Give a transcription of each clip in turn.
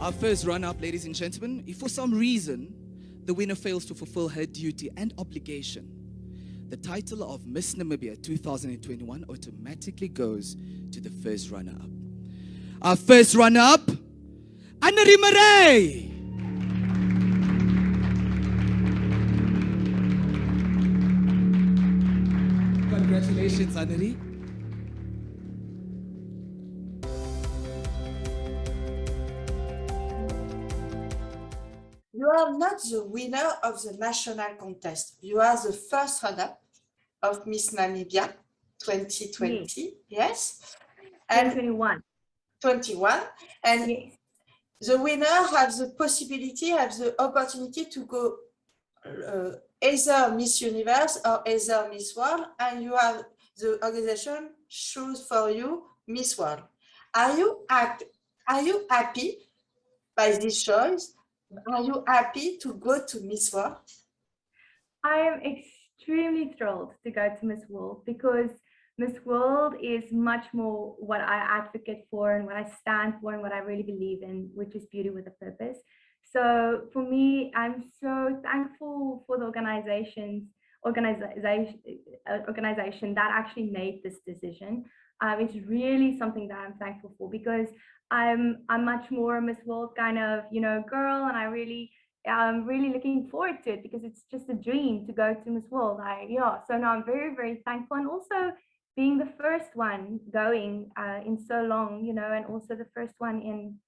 Our first run-up, ladies and gentlemen, if for some reason the winner fails to fulfill her duty and obligation, the title of Miss Namibia 2021 automatically goes to the first runner-up. Our first runner-up, Annerie Maré. Congratulations, Annerie. You are not the winner of the national contest. You are the first runner of Miss Namibia 2020. Yes. And 2021. And yes. The winner has the possibility, has the opportunity to go either Miss Universe or either Miss World, and you have the organization choose for you Miss World. Are you happy by this choice? Are you happy to go to Miss World? I am extremely thrilled to go to Miss World because Miss World is much more what I advocate for and what I stand for and what I really believe in, which is beauty with a purpose. So for me, I'm so thankful for the organization that actually made this decision. It's really something that I'm thankful for because I'm much more a Miss World kind of, girl, and I'm really looking forward to it because it's just a dream to go to Miss World. So now I'm very, very thankful, and also being the first one going in so long, and also the first one in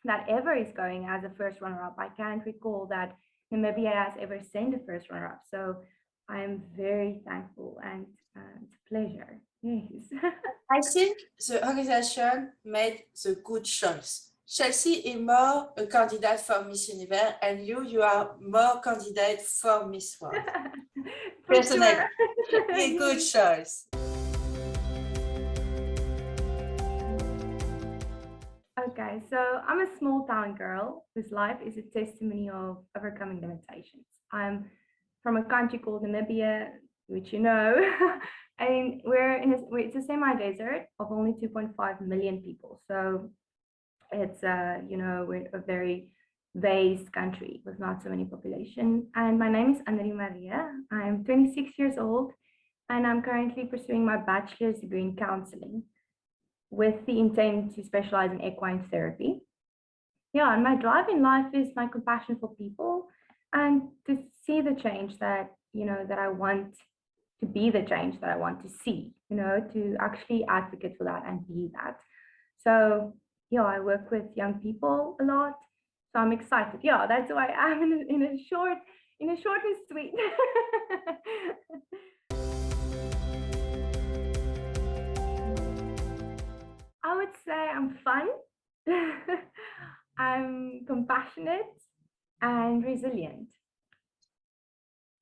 that ever is going as a first runner-up. I can't recall that Namibia has ever sent a first runner-up. So I am very thankful, and it's a pleasure. Yes. I think the organization made the good choice. Chelsea is more a candidate for Miss Universe, and you are more candidate for Miss World. Personally, sure. a good choice. Okay, so I'm a small town girl whose life is a testimony of overcoming limitations. I'm from a country called Namibia, which you know, and it's a semi-desert of only 2.5 million people. So it's we're a very vast country with not so many population. And my name is Annerie Maria. I'm 26 years old, and I'm currently pursuing my bachelor's degree in counseling, with the intent to specialize in equine therapy. Yeah, and my drive in life is my compassion for people and to see the change that, that I want to be, the change that I want to see, to actually advocate for that and be that. So, yeah, I work with young people a lot. So I'm excited. Yeah, that's who I am in a short and sweet. I would say I'm fun, I'm compassionate and resilient.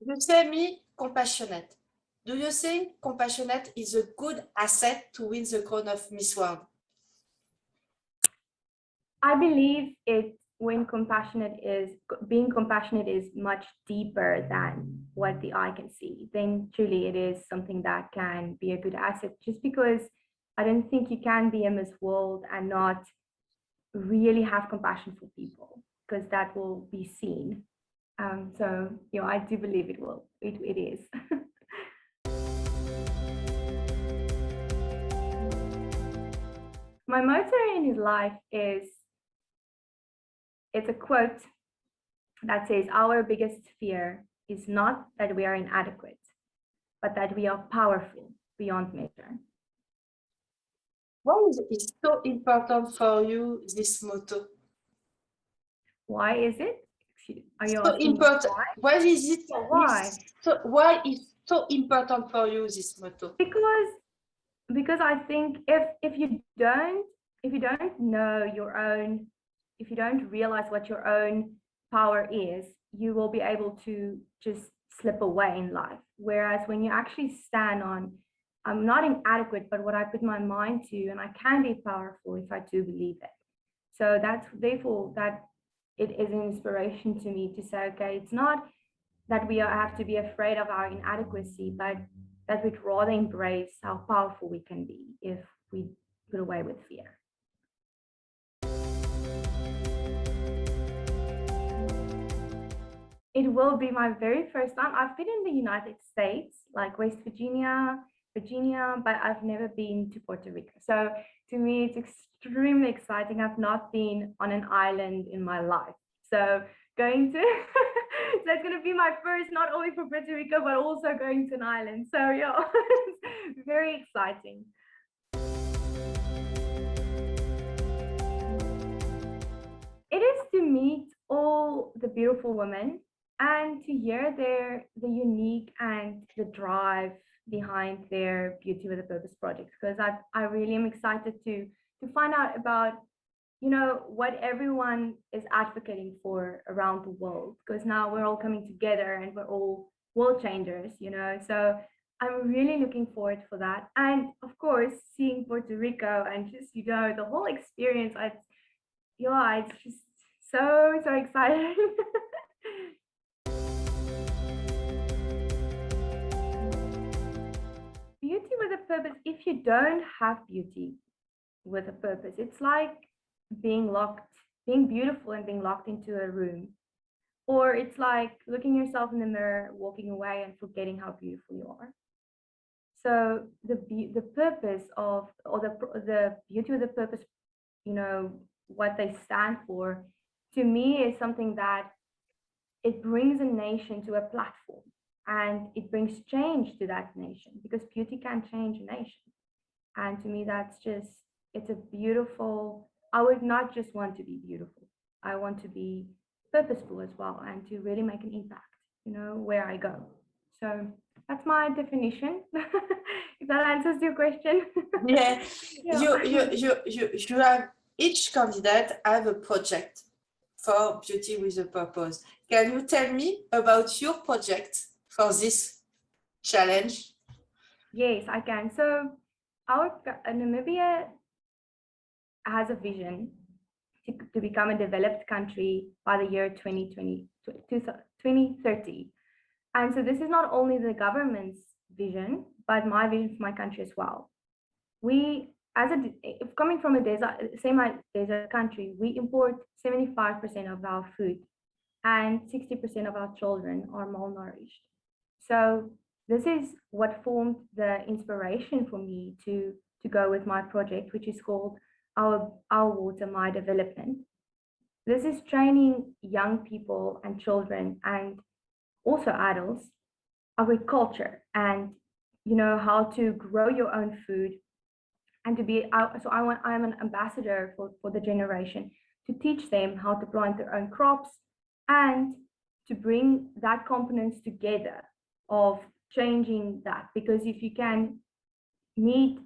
You say me compassionate. Do you think compassionate is a good asset to win the crown of Miss World? I believe being compassionate is much deeper than what the eye can see. Then truly it is something that can be a good asset, just because I don't think you can be a Miss World and not really have compassion for people, because that will be seen. So, I do believe it will. It is. My motto in his life it's a quote that says, "Our biggest fear is not that we are inadequate, but that we are powerful beyond measure." Why is it so important for you, this motto? Why is it? Are you so asking important? Why is it? Why? So why is so important for you, this motto? Because I think if you don't know your own, if you don't realize what your own power is, you will be able to just slip away in life. Whereas when you actually stand on, I'm not inadequate, but what I put my mind to, and I can be powerful if I do believe it. So that's therefore that it is an inspiration to me to say, okay, it's not that we have to be afraid of our inadequacy, but that we'd rather embrace how powerful we can be if we put away with fear. it will be my very first time. I've been in the United States, like West Virginia, but I've never been to Puerto Rico. So to me, it's extremely exciting. I've not been on an island in my life. So going to, so it's going to be my first, not only for Puerto Rico, but also going to an island. So yeah, it's very exciting. It is to meet all the beautiful women and to hear the unique and the drive behind their Beauty with a Purpose project, because I really am excited to find out about, you know, what everyone is advocating for around the world, because now we're all coming together and we're all world changers, you know. So I'm really looking forward for that. And of course, seeing Puerto Rico and just, you know, the whole experience, yeah, it's just so exciting. Beauty with a purpose. If you don't have beauty with a purpose, it's like being beautiful and being locked into a room, or it's like looking yourself in the mirror, walking away and forgetting how beautiful you are. So the purpose of, or the beauty with a purpose, you know, what they stand for, to me is something that it brings a nation to a platform and it brings change to that nation, because beauty can change a nation. And to me, that's just, it's a beautiful, I would not just want to be beautiful. I want to be purposeful as well and to really make an impact, you know, where I go. So that's my definition. If that answers your question. Yeah, Yeah. you have, each candidate have a project for Beauty with a Purpose. Can you tell me about your project for this challenge? Yes, I can. So Namibia has a vision to become a developed country by the year 2030. And so this is not only the government's vision, but my vision for my country as well. We, coming from a semi-desert country, we import 75% of our food and 60% of our children are malnourished. So this is what formed the inspiration for me to go with my project, which is called Our Water, My Development. This is training young people and children and also adults agriculture and, you know, how to grow your own food and to be so I'm an ambassador for the generation to teach them how to plant their own crops and to bring that components together of changing that, because if you can meet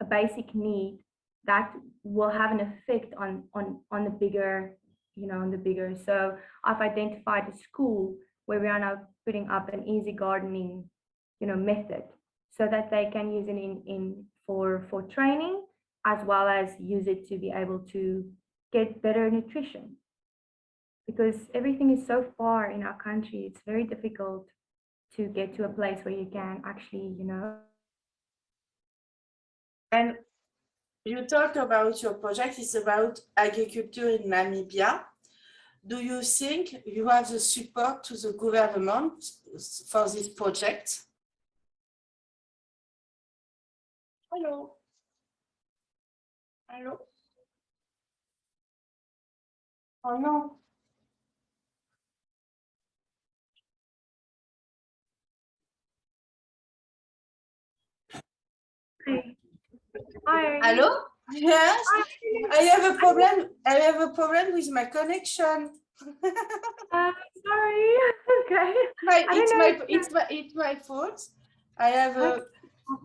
a basic need, that will have an effect on the bigger, you know, on the bigger. So I've identified a school where we are now putting up an easy gardening, you know, method so that they can use it for training, as well as use it to be able to get better nutrition, because everything is so far in our country. It's very difficult to get to a place where you can actually, you know. And you talk about your project is about agriculture in Namibia. Do you think you have the support to the government for this project? Hello. Hello. Oh no. Hi. Hello? Yes. Hi. I have a problem. I have a problem with my connection. Sorry. Okay. It's my fault. I have a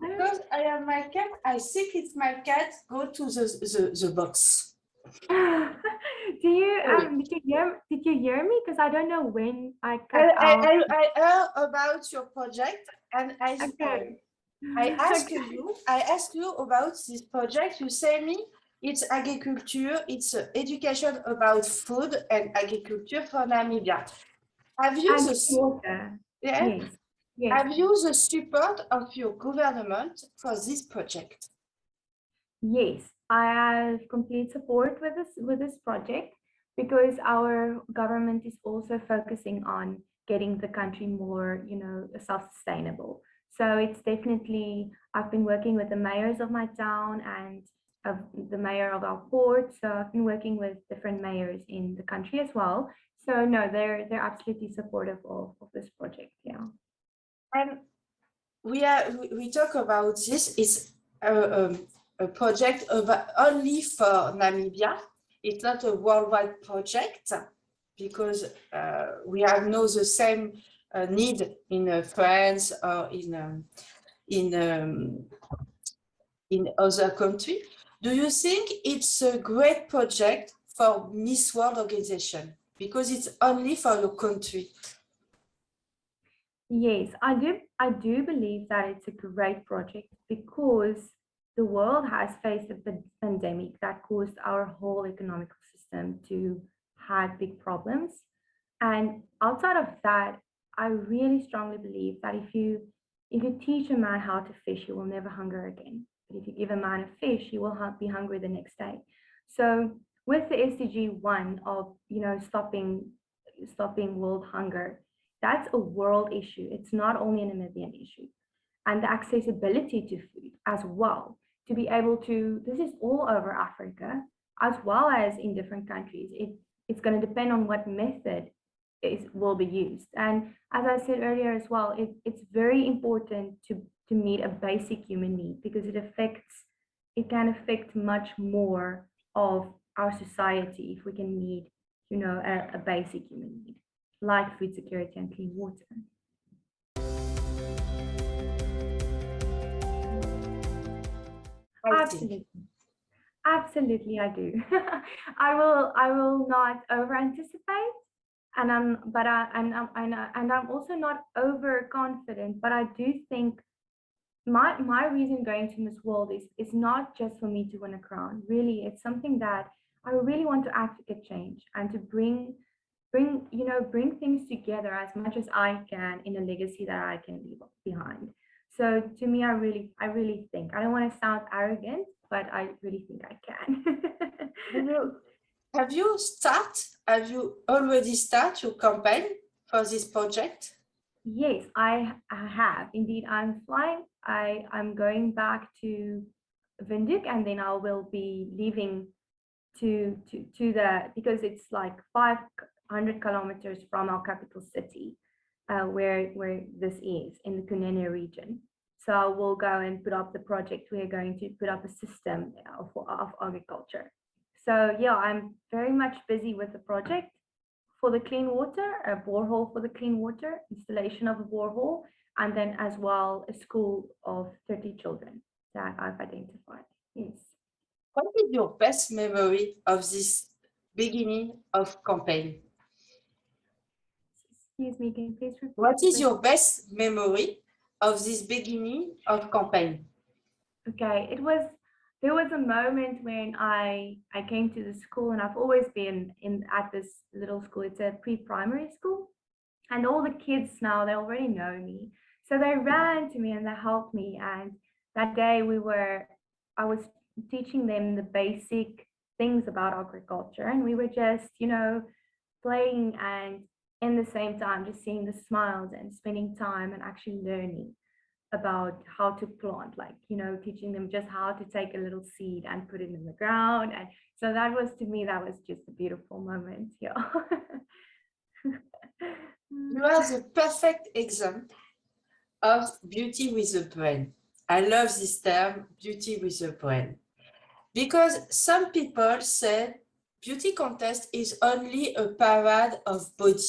because I have my cat. I think it's my cat. Go to the box. Do you did you hear me? Because I don't know when I cut out. I heard about your project and Okay. I asked you about this project. You say me it's agriculture, it's education about food and agriculture for Namibia. Have you And the water. yeah? Yes. Yes. Have you the support of your government for this project? Yes. I have complete support with this project, because our government is also focusing on getting the country more, you know, self-sustainable. So it's definitely, I've been working with the mayors of my town and of the mayor of our port. So I've been working with different mayors in the country as well. So no, they're absolutely supportive of this project. Yeah. And we talk about this. It's a project only for Namibia. It's not a worldwide project because we have no the same need in France or in other countries. Do you think it's a great project for Miss World organization because it's only for your country? Yes, I do believe that it's a great project because the world has faced a pandemic that caused our whole economic system to have big problems. And outside of that, I really strongly believe that if you teach a man how to fish, he will never hunger again. But if you give a man a fish, he will be hungry the next day. So with the SDG 1 of, you know, stopping world hunger, that's a world issue. It's not only a Namibian issue. And the accessibility to food as well, to be able to, this is all over Africa, as well as in different countries. It's going to depend on what method will be used. And as I said earlier as well, it's very important to meet a basic human need because it can affect much more of our society if we can meet, you know, a basic human need like food security and clean water. Absolutely. Absolutely, I do. I will not over anticipate, and I'm also not overconfident, but I do think my reason going to Miss World is not just for me to win a crown. Really, it's something that I really want to advocate change and to bring things together as much as I can in a legacy that I can leave behind. So to me, I really think, I don't want to sound arrogant, but I really think I can. Have you already started your campaign for this project? Yes, I have. Indeed, I'm flying. I'm going back to Windhoek and then I will be leaving to the, because it's like 500 kilometers from our capital city, where this is in the Kunene region. So we'll go and put up the project. We are going to put up a system of agriculture. So yeah, I'm very much busy with the project for the clean water, a borehole for the clean water, installation of a borehole, and then as well a school of 30 children that I've identified. Yes. What is your best memory of this beginning of campaign? Excuse me, can you please repeat? What is your best memory of this beginning of campaign? Okay, there was a moment when I came to the school, and I've always been at this little school. It's a pre-primary school, and all the kids now, they already know me. So they ran to me and they helped me. And that day I was teaching them the basic things about agriculture, and we were just, you know, playing and in the same time just seeing the smiles and spending time and actually learning about how to plant, like, you know, teaching them just how to take a little seed and put it in the ground. And so that was, to me, that was just a beautiful moment. Yeah. You are the perfect example of beauty with a brain. I love this term, beauty with a brain, because some people say beauty contest is only a parade of body.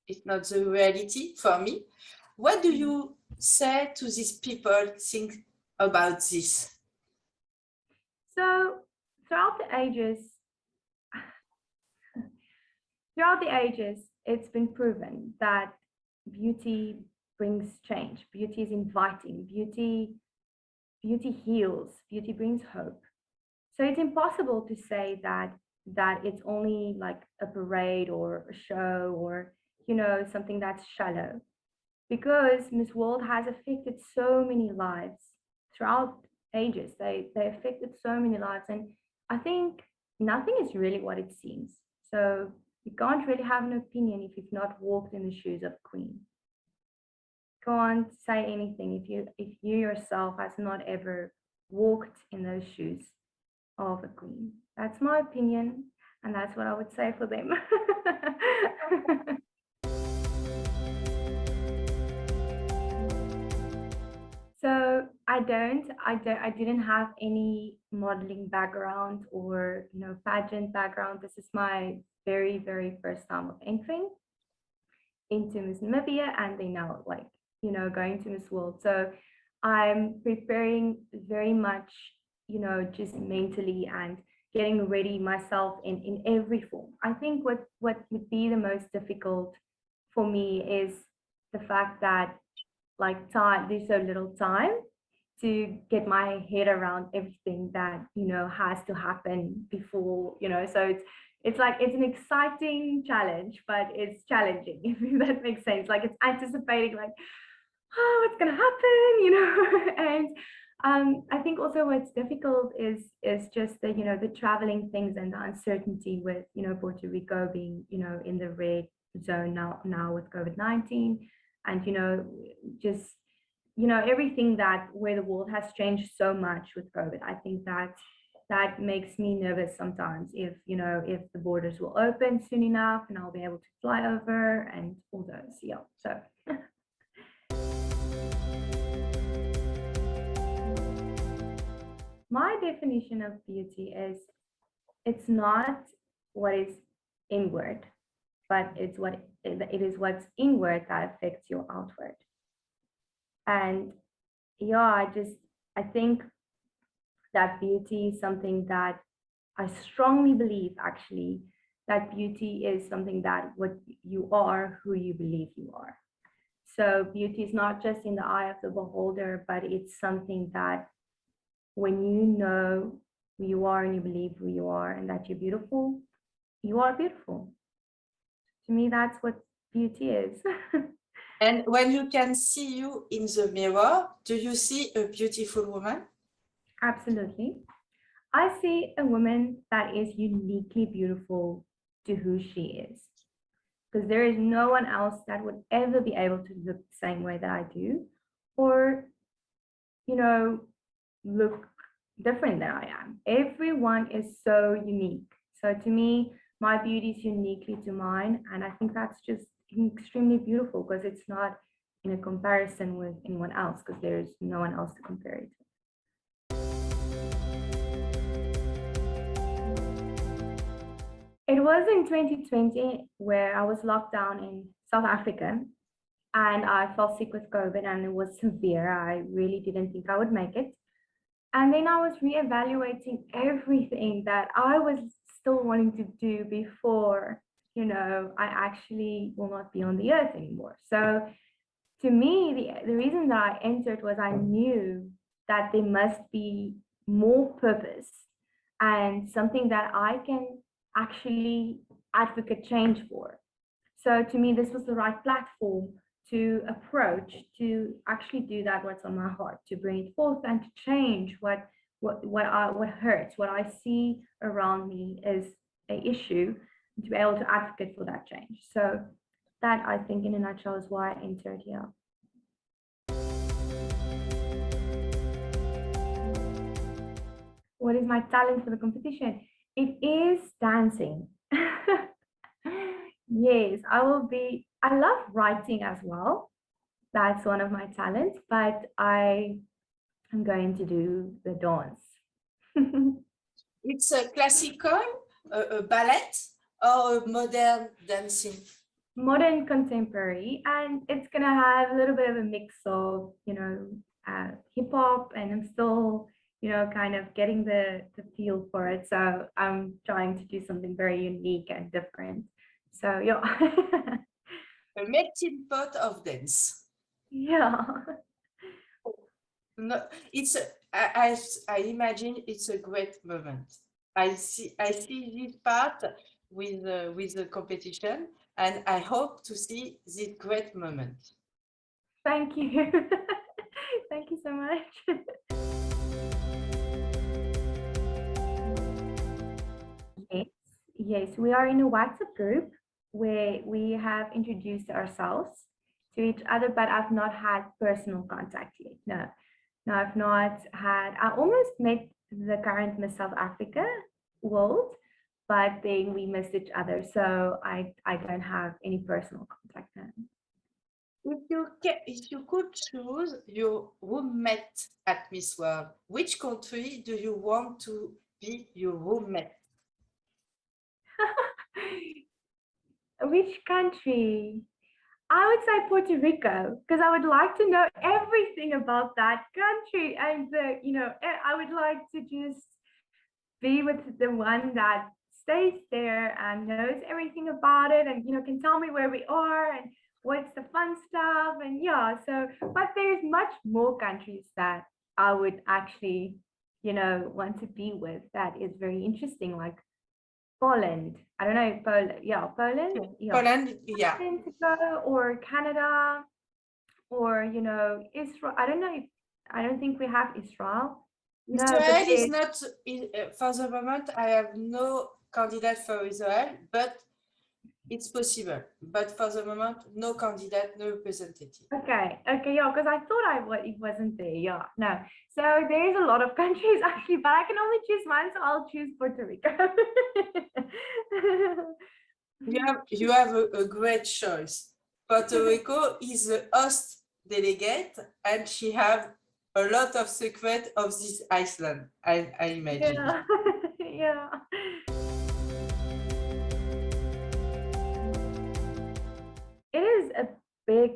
It's not the reality for me. What do you say to these people think about this? So throughout the ages, it's been proven that beauty brings change. Beauty is inviting. Beauty heals. Beauty brings hope. So it's impossible to say that it's only like a parade or a show or, you know, something that's shallow, because Miss World has affected so many lives throughout ages. They affected so many lives, and I think nothing is really what it seems. So You can't really have an opinion if you've not walked in the shoes of a queen. Can't say anything if you yourself has not ever walked in those shoes of a queen. That's my opinion, and that's what I would say for them. So I didn't have any modeling background or pageant background. This is my very, very first time of entering into Miss Namibia, and they now going to Miss World. So I'm preparing very much, just mentally and getting ready myself in every form. I think what would be the most difficult for me is the fact that there's so little time to get my head around everything that has to happen before, so it's an exciting challenge, but it's challenging, if that makes sense. It's anticipating oh, what's gonna happen, and I think also what's difficult is just the traveling things and the uncertainty with Puerto Rico being in the red zone now with COVID-19, and just everything where the world has changed so much with COVID. I think that makes me nervous sometimes if the borders will open soon enough and I'll be able to fly over and all those. Yeah, so my definition of beauty is it's not what is inward, but it is what's inward that affects your outward. And yeah, I think that beauty is something that I strongly believe, actually, that beauty is something that what you are, who you believe you are. So beauty is not just in the eye of the beholder, but it's something that when you know who you are and you believe who you are and that you're beautiful, you are beautiful. To me, that's what beauty is. And when you can see you in the mirror, do you see a beautiful woman? Absolutely. I see a woman that is uniquely beautiful to who she is, because there is no one else that would ever be able to look the same way that I do, or look different than I am. Everyone is so unique. So to me, my beauty is uniquely to mine, and I think that's just extremely beautiful because it's not in a comparison with anyone else, because there's no one else to compare it to. It was in 2020 where I was locked down in South Africa and I fell sick with COVID, and it was severe. I really didn't think I would make it. And then I was reevaluating everything that I was still wanting to do before, I actually will not be on the earth anymore. So to me, the reason that I entered was I knew that there must be more purpose and something that I can actually advocate change for. So to me, this was the right platform to approach, to actually do that, what's on my heart, to bring it forth and to change what hurts, what I see around me is an issue, to be able to advocate for that change. So that, I think, in a nutshell, is why I entered here. What is my talent for the competition? It is dancing. Yes, I love writing as well. That's one of my talents, but I am going to do the dance. It's a classical, a ballet, or a modern dancing? Modern contemporary, and it's gonna have a little bit of a mix of hip hop, and I'm still kind of getting the feel for it. So I'm trying to do something very unique and different. So yeah. A melting pot of dance. Yeah. No, I imagine it's a great moment. I see this part with the competition, and I hope to see this great moment. Thank you. Thank you so much. Yes, we are in a WhatsApp group where we have introduced ourselves to each other, but I've not had personal contact yet. No, I've not had. I almost met the current Miss South Africa world, but then we missed each other, so I don't have any personal contact now. If you could choose your roommate at Miss World, which country do you want to be your roommate? Which country? I would say Puerto Rico, because I would like to know everything about that country, and I would like to just be with the one that stays there and knows everything about it, and can tell me where we are and what's the fun stuff, and yeah. So, but there's much more countries that I would actually, want to be with. That is very interesting, like Poland. I don't know, Poland. Yeah, Poland. Yeah. Poland, yeah. To go, or Canada, or Israel. I don't know. I don't think we have Israel. No, Israel is not, for the moment, I have no candidate for Israel, but it's possible. But for the moment, no candidate, no representative. Okay, yeah, because I thought it wasn't there. Yeah, no. So there's a lot of countries actually, but I can only choose one, so I'll choose Puerto Rico. You have a great choice. Puerto Rico is the host delegate, and she have a lot of secret of this island, I imagine. Yeah. Yeah. It is a big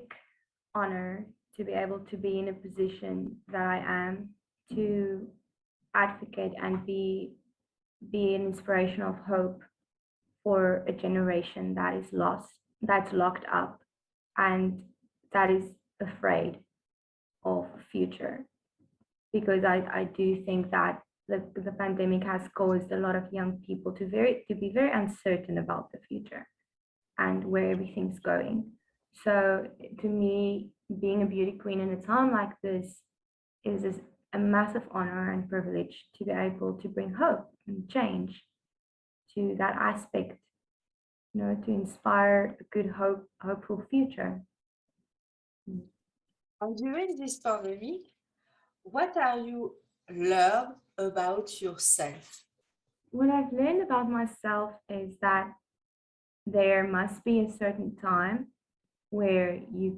honor to be able to be in a position that I am, to advocate and be an inspiration of hope for a generation that is lost, that's locked up, and that is afraid of future. Because I do think that the pandemic has caused a lot of young people to be very uncertain about the future and where everything's going. So to me, being a beauty queen in a time like this is a massive honor and privilege to be able to bring hope and change to that aspect, to inspire a good hopeful future. And during this pandemic, what are you learned about yourself? What I've learned about myself is that there must be a certain time where you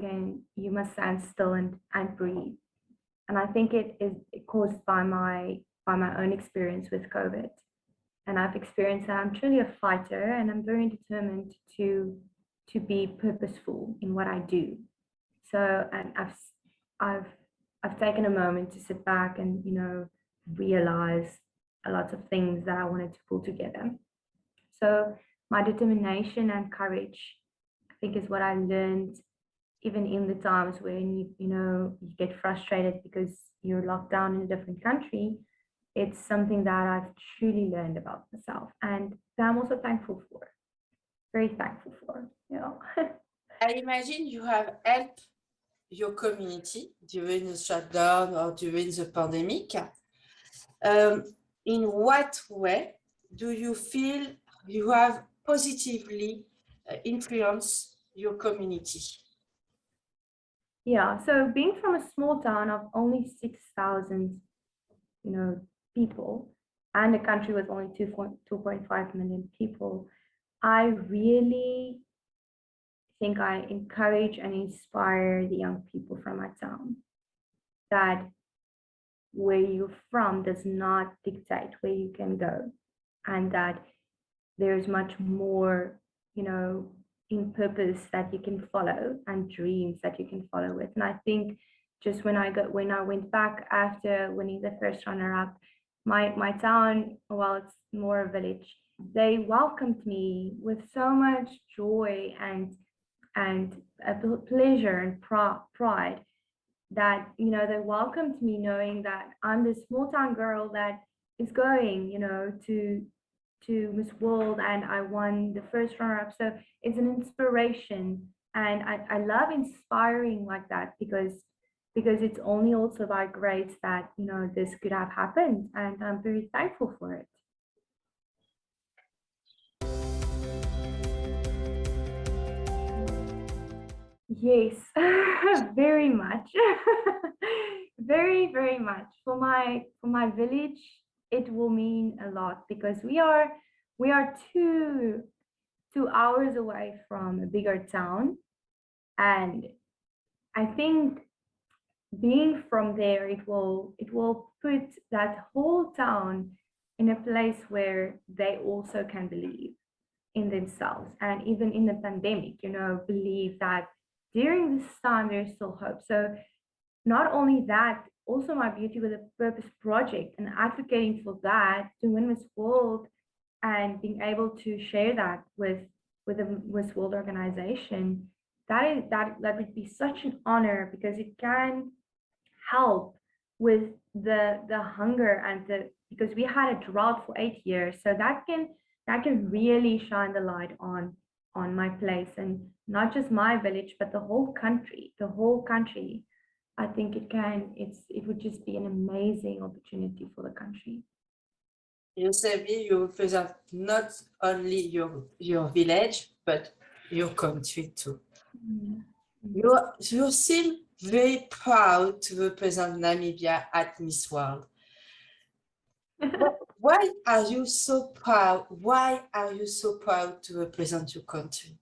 must stand still and breathe. And I think it is caused by my own experience with COVID. And I've experienced that I'm truly a fighter, and I'm very determined to be purposeful in what I do. So, and I've taken a moment to sit back and realize a lot of things that I wanted to pull together. So my determination and courage, I think, is what I learned even in the times when you get frustrated because you're locked down in a different country. It's something that I've truly learned about myself, and that I'm also thankful for. Very thankful for. I imagine you have helped your community during the shutdown or during the pandemic. In what way do you feel you have positively influenced your community? Yeah, so being from a small town of only 6,000, people, and a country with only 2.5 million people, I really think I encourage and inspire the young people from my town that where you're from does not dictate where you can go, and that there's much more, in purpose that you can follow and dreams that you can follow with. And I think just when I went back after winning the first runner-up, my town, while it's more a village, they welcomed me with so much joy and pleasure and pride, that they welcomed me knowing that I'm this small town girl that is going to Miss World, and I won the first runner-up. So it's an inspiration, and I love inspiring like that, because it's only also by grace that this could have happened, and I'm very thankful for it. Yes, very much. Very, very much. For my village, it will mean a lot because we are 2 hours away from a bigger town. And I think being from there, it will put that whole town in a place where they also can believe in themselves, and even in the pandemic, believe that during this time there's still hope. So not only that, also my Beauty with a Purpose project and advocating for that to win Miss World and being able to share that with the Miss World organization, that would be such an honor because it can help with the hunger and the, because we had a drought for 8 years, so that can really shine the light on my place, and not just my village but the whole country. I think it would just be an amazing opportunity for the country. You say you represent not only your village, but your country too. You seem very proud to represent Namibia at Miss World. Why are you so proud? Why are you so proud to represent your country?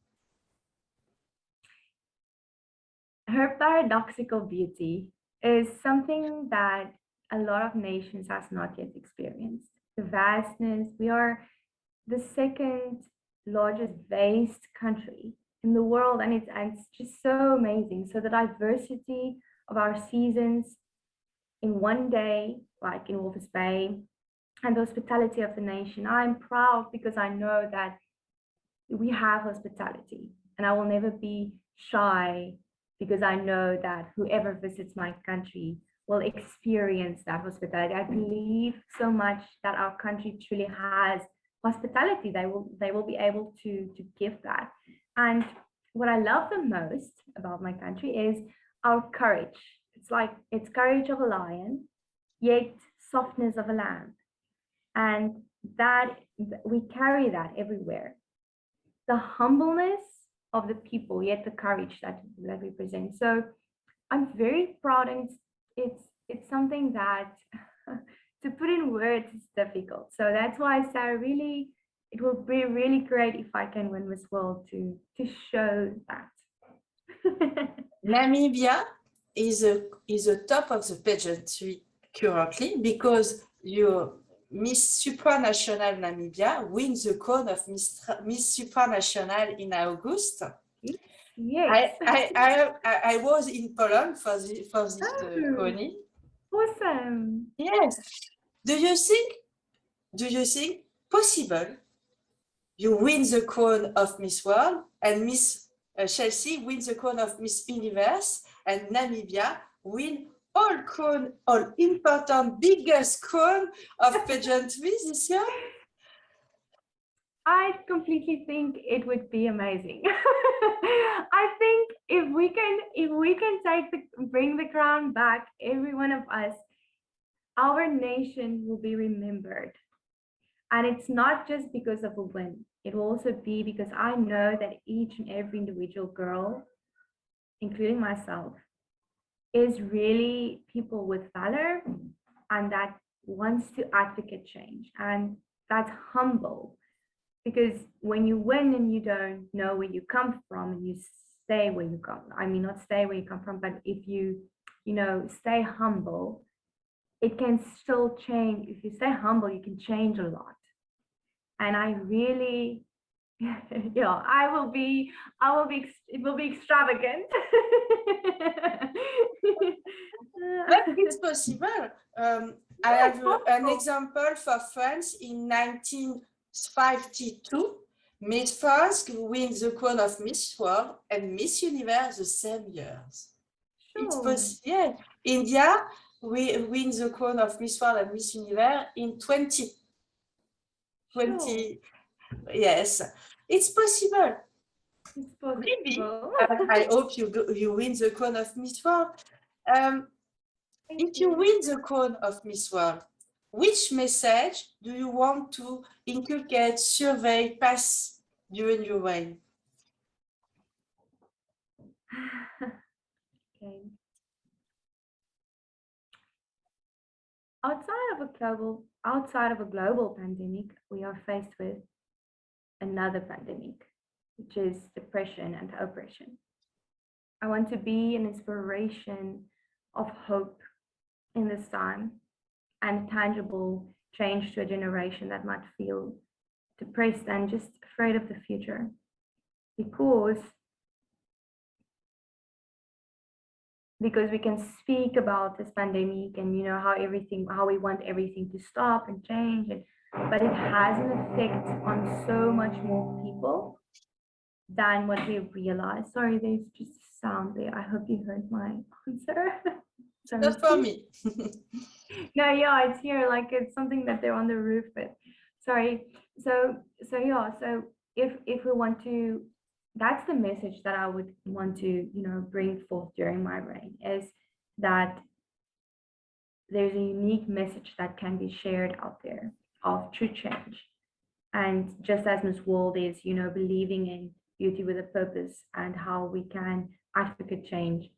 Her paradoxical beauty is something that a lot of nations has not yet experienced. The vastness, we are the second largest vast country in the world, and it's just so amazing. So the diversity of our seasons in one day, like in Walvis Bay, and the hospitality of the nation. I'm proud because I know that we have hospitality, and I will never be shy because I know that whoever visits my country will experience that hospitality. I believe so much that our country truly has hospitality. They will be able to give that. And what I love the most about my country is our courage. It's courage of a lion, yet softness of a lamb. And that we carry that everywhere. The humbleness of the people, yet the courage that we present. So I'm very proud, and it's something that to put in words is difficult. So that's why I say it will be really great if I can win Miss World to show that. Namibia is a top of the pageantry currently because your Miss Supranational Namibia wins the crown of Miss Supranational in August. Yes. I was in Poland for this crowning. Awesome. Yes. Do you think possible you win the crown of Miss World and Miss Chelsea wins the crown of Miss Universe and Namibia win all important biggest crown of pageantry this year? I completely think it would be amazing. I think if we can bring the crown back, every one of us, our nation will be remembered. And it's not just because of a win. It will also be because I know that each and every individual girl, including myself, is really people with valor and that wants to advocate change, and that's humble. Because when you win and you don't know where you come from and you stay where you come, I mean, not stay where you come from, but if you stay humble, it can still change. If you stay humble, you can change a lot. And I really, it will be extravagant. But it's possible. I have an example for France in 1952. Miss France wins the crown of Miss World and Miss Universe the same years. Sure. It's possible. Yeah. India wins the crown of Miss World and Miss Universe in 2020. Sure. Yes, it's possible. It's possible. Maybe. I hope you win the crown of Miss World. If you win the crown of Miss World, which message do you want to inculcate, survey, pass during your reign? Okay. Outside of a global pandemic, we are faced with another pandemic, which is depression and oppression. I want to be an inspiration of hope in this time and tangible change to a generation that might feel depressed and just afraid of the future. Because we can speak about this pandemic and how we want everything to stop and change, but it has an effect on so much more people than what we realize. Sorry, there's just a sound there. I hope you heard my answer. Not for me. No, yeah, it's here. Like it's something that they're on the roof, but sorry. So if we want to, that's the message that I would want to, bring forth during my reign, is that there's a unique message that can be shared out there of true change. And just as Miss World is, believing in beauty with a purpose and how we can advocate change,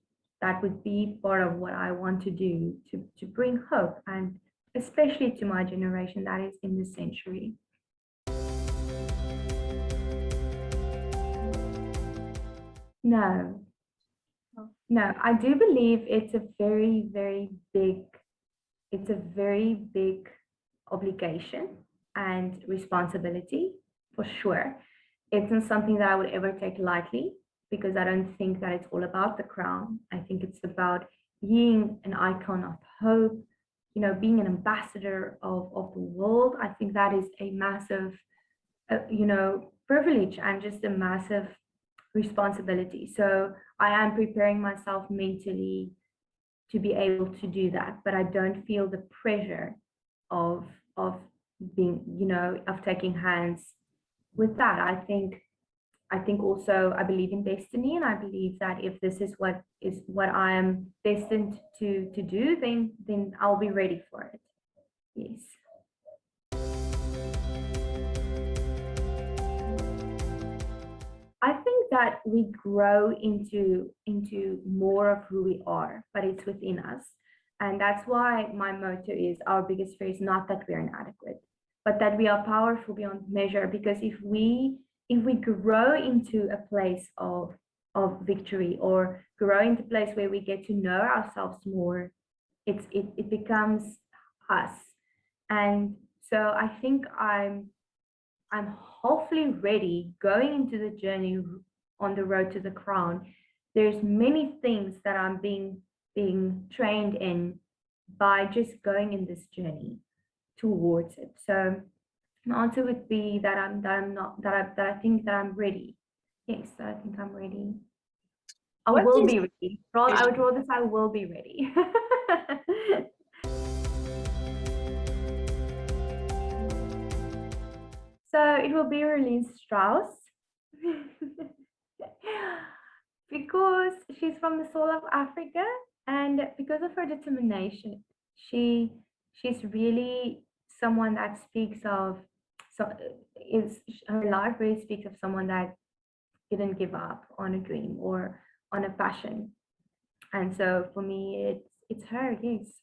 that would be part of what I want to do to bring hope, and especially to my generation that is in this century. No, I do believe it's a very, very big obligation and responsibility, for sure. It's not something that I would ever take lightly, because I don't think that it's all about the crown. I think it's about being an icon of hope, being an ambassador of the world. I think that is a massive, privilege and just a massive responsibility. So I am preparing myself mentally to be able to do that, but I don't feel the pressure of being, of taking hands with that. I think also I believe in destiny, and I believe that if this is what I am destined to do, then I'll be ready for it. Yes. I think that we grow into more of who we are, but it's within us. And that's why my motto is, our biggest fear is not that we're inadequate, but that we are powerful beyond measure. Because if we grow into a place of victory, or grow into a place where we get to know ourselves more, it becomes us. And so I think I'm hopefully ready going into the journey on the road to the crown. There's many things that I'm being trained in by just going in this journey towards it. So my answer would be that I think that I'm ready. Yes, I think I'm ready. I will be ready. I would rather say I will be ready. So it will be Marlene Strauss, because she's from the soul of Africa, and because of her determination, she's really someone that speaks of, her life really speaks of someone that didn't give up on a dream or on a passion. And so for me, it's her, yes.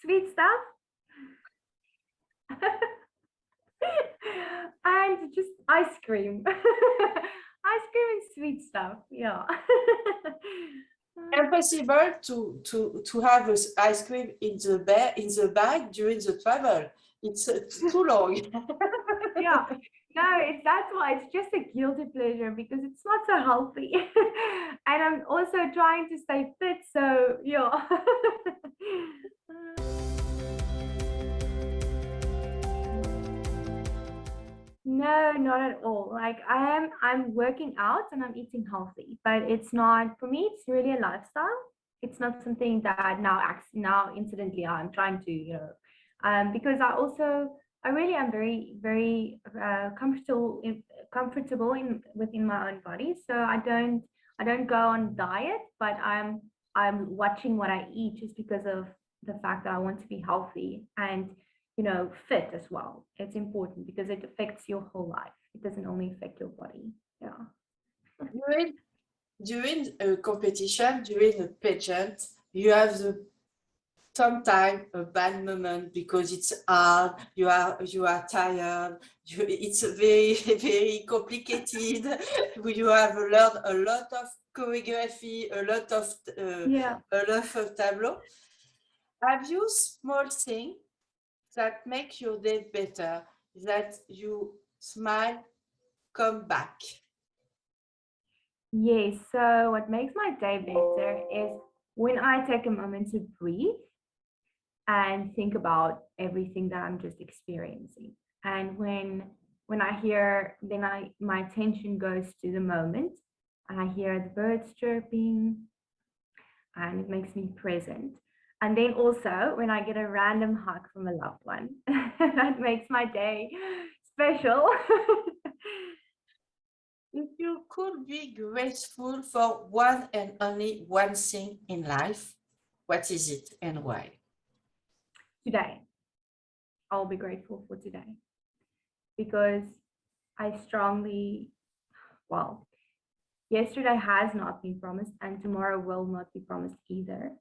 Sweet stuff. And just ice cream. Ice cream and sweet stuff, yeah. Impossible to have ice cream in the bag during the travel. It's too long. Yeah, no, that's why it's just a guilty pleasure, because it's not so healthy. And I'm also trying to stay fit, so yeah. No, not at all. Like I'm working out and I'm eating healthy, but it's not, for me, it's really a lifestyle. It's not something that now incidentally I'm trying to, because I really am very, very comfortable within my own body. So I don't go on diet, but I'm watching what I eat, just because of the fact that I want to be healthy. And fit as well. It's important because it affects your whole life. It doesn't only affect your body. Yeah. During a competition, during a pageant, you have sometimes a bad moment because it's hard, you are tired, it's very, very complicated. You have learned a lot of choreography, a lot of tableau. Have you small things that make your day better, that you smile, come back? Yes, so what makes my day better is when I take a moment to breathe and think about everything that I'm just experiencing. And when I hear, my attention goes to the moment and I hear the birds chirping and it makes me present. And then also when I get a random hug from a loved one, that makes my day special. If you could be grateful for one and only one thing in life, what is it and why? Today, I'll be grateful for today because I strongly, well, yesterday has not been promised and tomorrow will not be promised either.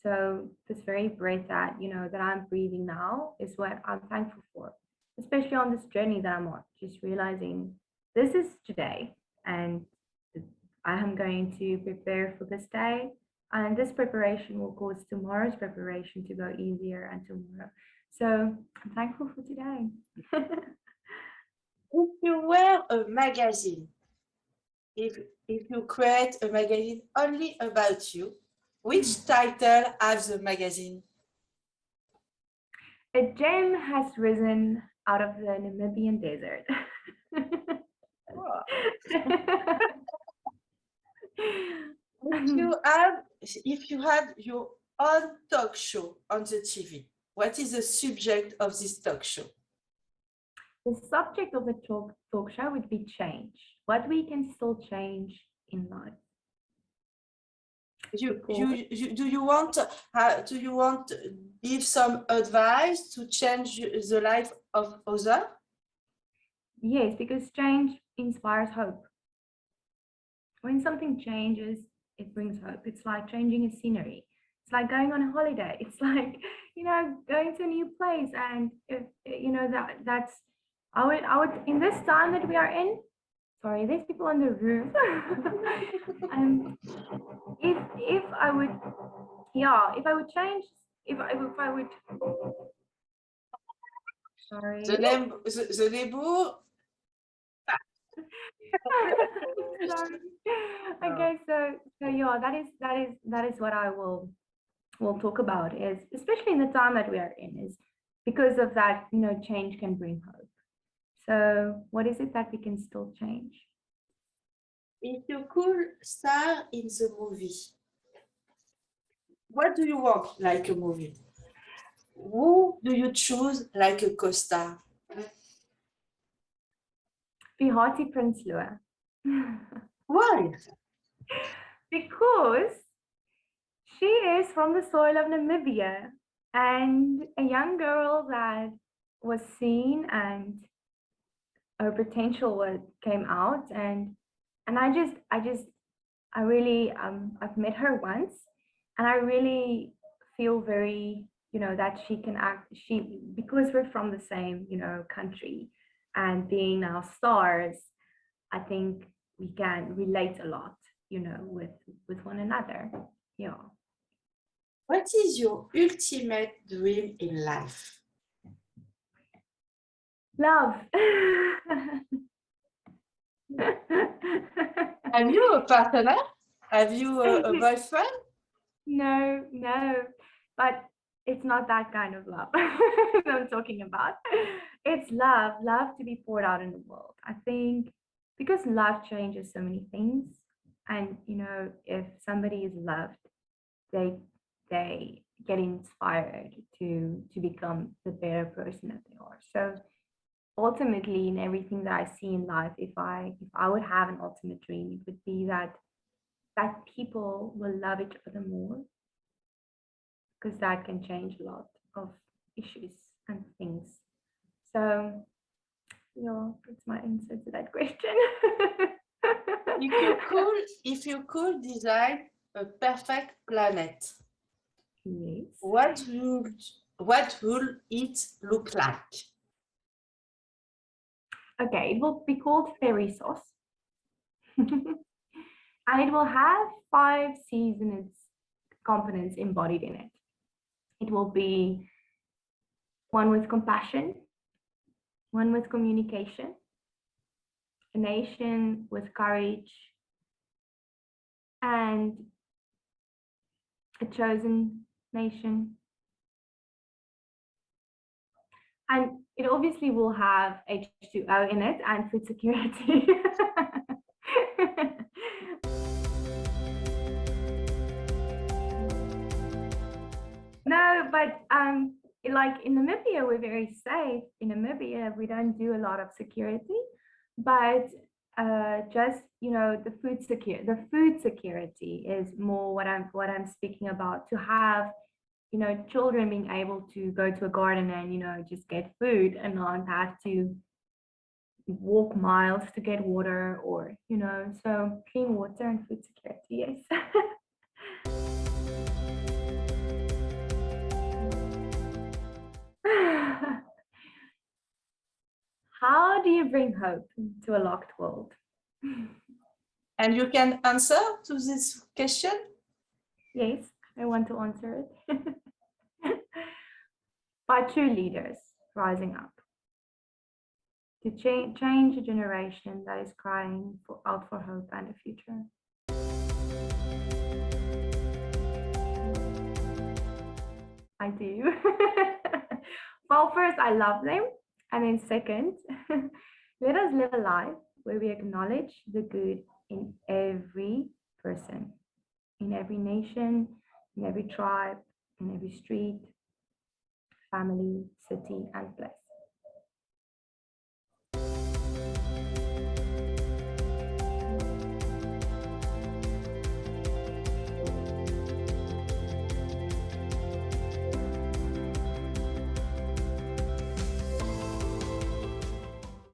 So this very breath that, that I'm breathing now is what I'm thankful for, especially on this journey that I'm on, just realizing this is today and I am going to prepare for this day. And this preparation will cause tomorrow's preparation to go easier and tomorrow. So I'm thankful for today. If you were a magazine, if you create a magazine only about you, which title has the magazine? A gem has risen out of the Namibian desert. If you had your own talk show on the TV, what is the subject of this talk show? The subject of the talk show would be change, what we can still change in life. Do you want to give some advice to change the life of others? Yes, because change inspires hope. When something changes, it brings hope. It's like changing a scenery. It's like going on a holiday. It's like, going to a new place. And if that's I would in this time that we are in, sorry, there's people on the roof. If I would, if I would change, if I would, sorry. The neighbor. Sorry. Okay, so yeah, that is what I will talk about, is especially in the time that we are in, is because of that, change can bring hope. So what is it that we can still change? If you could star in the movie, what do you want like a movie? Who do you choose like a co-star? Vihati Prinsloo. Why? Because she is from the soil of Namibia and a young girl that was seen and her potential came out, and I really I've met her once and I really feel very, that she can act, because we're from the same, country and being now stars, I think we can relate a lot, with one another. Yeah. What is your ultimate dream in life? Love. Have you a partner? Have you a boyfriend? No, but it's not that kind of love that I'm talking about. It's love to be poured out in the world. I think because love changes so many things, and if somebody is loved, they get inspired to become the better person that they are. So ultimately, in everything that I see in life, if I would have an ultimate dream, it would be that people will love each other more, because that can change a lot of issues and things. So, yeah, that's my answer to that question. If you could design a perfect planet, Yes. what would it look like? Okay, it will be called fairy sauce. And it will have 5 seasoned components embodied in it. It will be one with compassion, one with communication, a nation with courage, and a chosen nation. And it obviously will have H2O in it and food security. No, but like in Namibia, we're very safe. In Namibia, we don't do a lot of security, but just the food security is more what I'm speaking about. To have children being able to go to a garden and just get food and not have to walk miles to get water, or so clean water and food security. Yes. How do you bring hope to a locked world? And you can answer to this question? Yes, I want to answer it. By true leaders rising up to change a generation that is crying out for hope and a future. I do. Well, first, I love them. And then second, let us live a life where we acknowledge the good in every person, in every nation, in every tribe, in every street, family, city, and place.